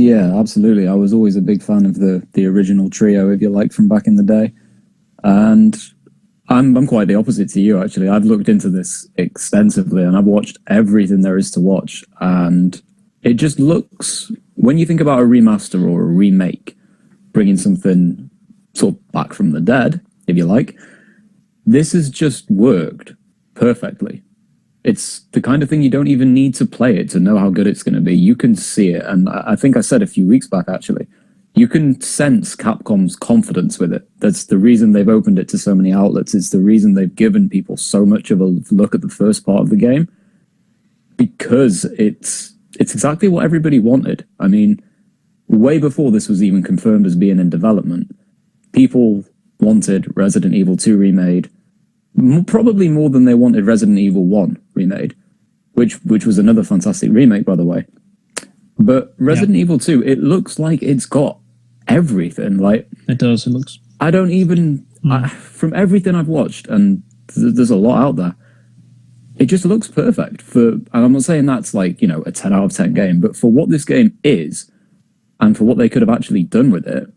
Yeah, absolutely. I was always a big fan of the original trio, if you like, from back in the day. And I'm quite the opposite to you, actually. I've looked into this extensively and I've watched everything there is to watch. And it just looks, when you think about a remaster or a remake, bringing something sort of back from the dead, if you like, this has just worked perfectly. It's the kind of thing you don't even need to play it to know how good it's going to be. You can see it. And I think I said a few weeks back, actually, you can sense Capcom's confidence with it. That's the reason they've opened it to so many outlets. It's the reason they've given people so much of a look at the first part of the game, because it's exactly what everybody wanted. I mean, way before this was even confirmed as being in development, people wanted Resident Evil 2 remade, probably more than they wanted Resident Evil 1 remade, which was another fantastic remake, by the way. But Resident Evil 2, it looks like it's got everything. Like, it does. It looks. I don't even from everything I've watched, and there's a lot out there. It just looks perfect and I'm not saying that's like, you know, a 10 out of 10 game, but for what this game is, and for what they could have actually done with it,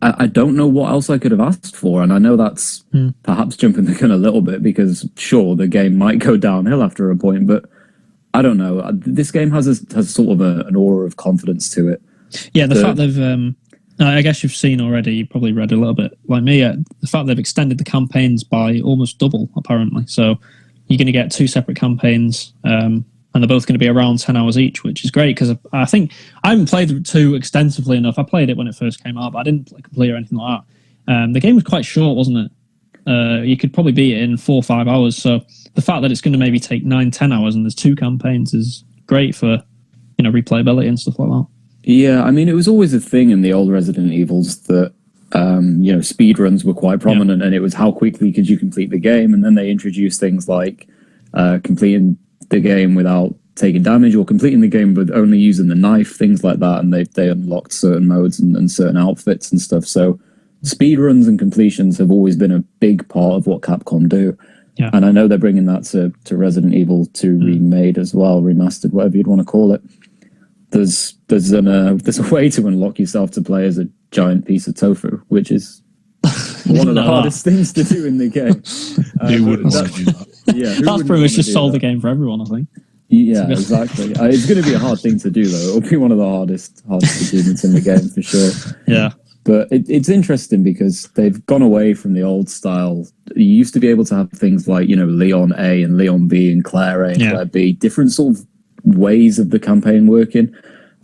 I don't know what else I could have asked for. And I know that's perhaps jumping the gun a little bit, because sure, the game might go downhill after a point, but I don't know. This game has sort of an aura of confidence to it. Yeah, the fact they've, I guess you've seen already, you probably read a little bit like me, the fact they've extended the campaigns by almost double, apparently. So you're going to get 2 separate campaigns, and they're both going to be around 10 hours each, which is great, because I think I haven't played the 2 extensively enough. I played it when it first came out, but I didn't complete or anything like that. The game was quite short, wasn't it? You could probably beat it in 4 or 5 hours. So the fact that it's going to maybe take 9-10 hours and there's 2 campaigns is great for, you know, replayability and stuff like that. Yeah, I mean, it was always a thing in the old Resident Evils that, you know, speed runs were quite prominent, and it was how quickly could you complete the game. And then they introduced things like completing the game without taking damage, or completing the game with only using the knife, things like that. And they unlocked certain modes and certain outfits and stuff. So speed runs and completions have always been a big part of what Capcom do. Yeah. And I know they're bringing that to Resident Evil 2 remade as well, remastered, whatever you'd want to call it. There's a way to unlock yourself to play as a giant piece of tofu, which is one of the hardest things to do in the game. Who wouldn't want to do that? Yeah, that's pretty much just sold the game for everyone, I think. Yeah, exactly. It's going to be a hard thing to do, though. It'll be one of the hardest achievements in the game for sure. Yeah. But it's interesting because they've gone away from the old style. You used to be able to have things like, you know, Leon A and Leon B and Claire A and Claire B, different sort of ways of the campaign working.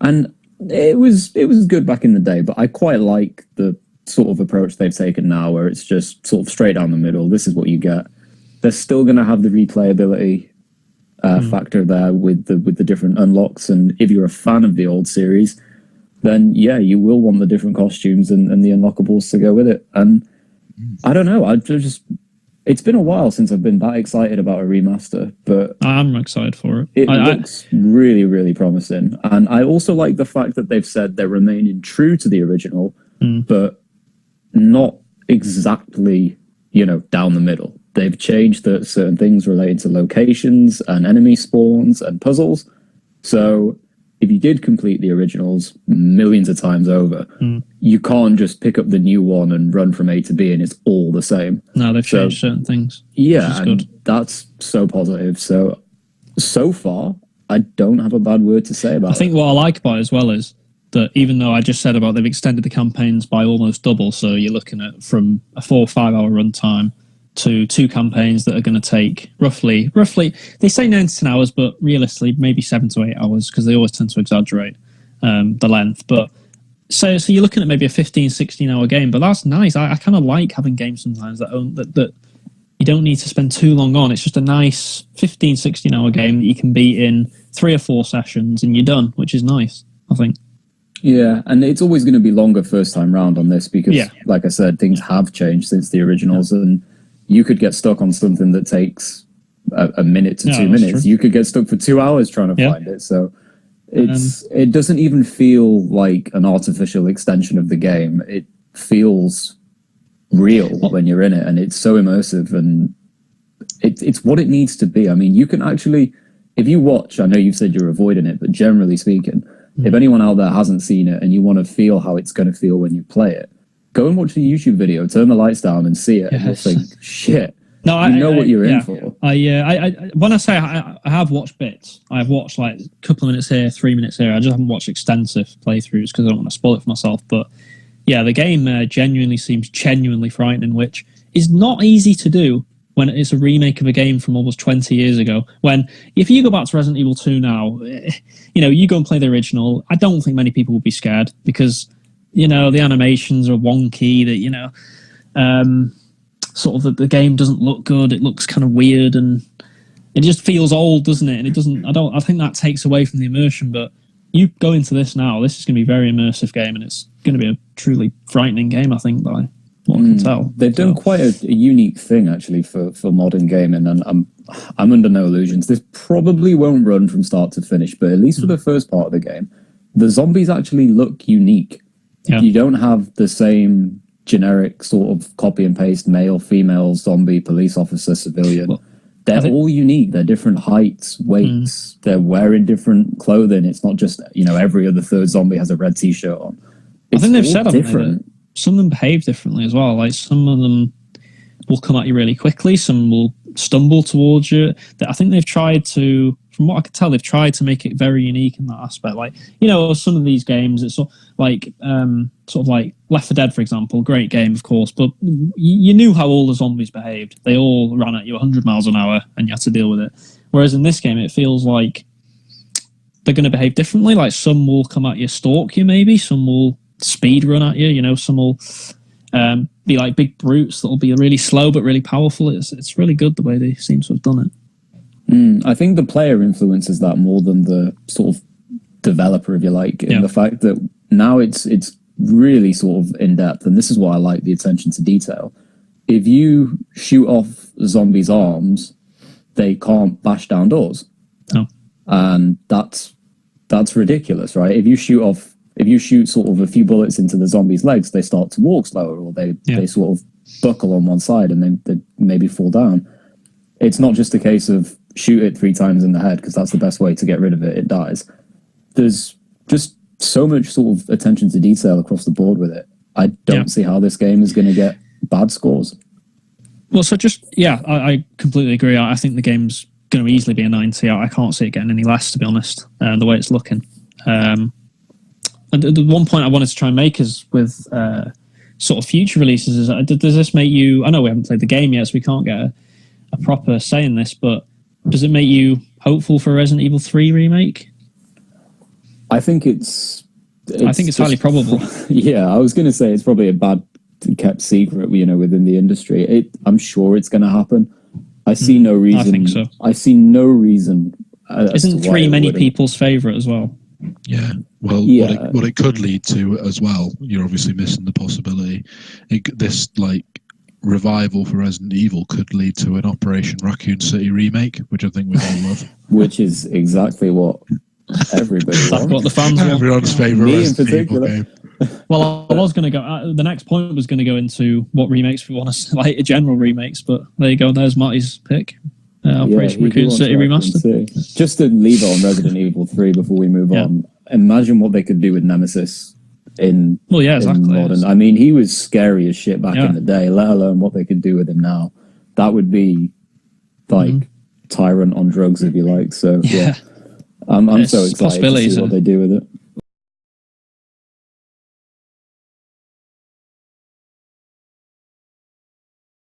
And it was good back in the day, but I quite like the sort of approach they've taken now, where it's just sort of straight down the middle. This is what you get. They're still going to have the replayability factor there with the different unlocks. And if you're a fan of the old series, then yeah, you will want the different costumes and the unlockables to go with it. And I don't know, it's been a while since I've been that excited about a remaster, but I'm excited for it. It looks really, really promising. And I also like the fact that they've said they're remaining true to the original, but not exactly, you know, down the middle. They've changed certain things relating to locations and enemy spawns and puzzles. So if you did complete the originals millions of times over, you can't just pick up the new one and run from A to B and it's all the same. No, they've changed certain things. Yeah, and that's so positive. So far, I don't have a bad word to say about it. I think what I like about it as well is that even though I just said about they've extended the campaigns by almost double, so you're looking at from a 4 or 5 hour runtime to 2 campaigns that are going to take roughly, they say 9 to 10 hours, but realistically, maybe 7 to 8 hours, because they always tend to exaggerate the length. But so you're looking at maybe a 15, 16 hour game, but that's nice. I kind of like having games sometimes that you don't need to spend too long on. It's just a nice 15, 16 hour game that you can beat in 3 or 4 sessions and you're done, which is nice, I think. Yeah, and it's always going to be longer first time round on this because, like I said, things have changed since the originals, and you could get stuck on something that takes a minute to 2 minutes. You could get stuck for 2 hours trying to find it. So it doesn't even feel like an artificial extension of the game. It feels real when you're in it, and it's so immersive, and it's what it needs to be. I mean, you can actually, if you watch, I know you said you're avoiding it, but generally speaking, If anyone out there hasn't seen it and you want to feel how it's going to feel when you play it, go and watch the YouTube video, turn the lights down and see it, and you'll think, shit, no, you know what you're in for. I when I say I have watched bits, I've watched like a couple of minutes here, 3 minutes here. I just haven't watched extensive playthroughs because I don't want to spoil it for myself. But yeah, the game genuinely seems genuinely frightening, which is not easy to do when it's a remake of a game from almost 20 years ago. When, if you go back to Resident Evil 2 now, you go and play the original, I don't think many people will be scared because, the animations are wonky, that, sort of the game doesn't look good, it looks kind of weird, and it just feels old, doesn't it? And it doesn't, I think that takes away from the immersion, but you go into this now, this is going to be a very immersive game, and it's going to be a truly frightening game, I think, by what I can tell. They've done quite a unique thing actually for modern gaming, and I'm under no illusions. This probably won't run from start to finish, but at least for the first part of the game, the zombies actually look unique. Yeah. You don't have the same generic sort of copy and paste male, female, zombie, police officer, civilian. Well, they're all unique. They're different heights, weights. They're wearing different clothing. It's not just every other third zombie has a red t-shirt on. I think they've said different. Some of them behave differently as well. Like some of them will come at you really quickly. Some will stumble towards you. I think they've tried to, from what I can tell, they've tried to make it very unique in that aspect. Like, some of these games, it's sort of like Left 4 Dead, for example, great game, of course, but you knew how all the zombies behaved. They all ran at you 100 miles an hour and you had to deal with it. Whereas in this game, it feels like they're going to behave differently. Like some will come at you, stalk you maybe, some will speed run at you, some will be like big brutes that'll be really slow but really powerful. It's really good the way they seem to have done it. I think the player influences that more than the sort of developer, if you like, in the fact that now it's really sort of in depth, and this is what I like, the attention to detail. If you shoot off zombies' arms, they can't bash down doors. No. And that's ridiculous, right? If you shoot sort of a few bullets into the zombies' legs, they start to walk slower, or they sort of buckle on one side and they maybe fall down. It's not just a case of shoot it 3 times in the head because that's the best way to get rid of it. It dies. There's just so much sort of attention to detail across the board with it. I don't see how this game is going to get bad scores. Well, so I completely agree. I think the game's going to easily be a 90. I can't see it getting any less, to be honest, the way it's looking. And the one point I wanted to try and make is with sort of future releases is, does this make you, I know we haven't played the game yet, so we can't get a proper say in this, but does it make you hopeful for a Resident Evil 3 remake? I think it's highly probable. Yeah, I was going to say it's probably a bad kept secret, within the industry. I'm sure it's going to happen. I see no reason. I think so. I see no reason. Isn't 3 many people's favourite as well? Yeah. Well, what it could lead to as well, you're obviously missing the possibility. This revival for Resident Evil could lead to an Operation Raccoon City remake, which I think we'd all love. Which is exactly what everybody wants. That's what the fans want. Everyone's favourite Resident Evil game. Well, I was going to go. The next point was going to go into what remakes we want to like, general remakes. But there you go. There's Matty's pick. Operation Raccoon City remastered. Just to leave it on Resident Evil 3 before we move on. Imagine what they could do with Nemesis in modern. I mean, he was scary as shit back in the day. Let alone what they could do with him now. That would be like Tyrant on drugs, if you like. So I'm so excited to see what they do with it.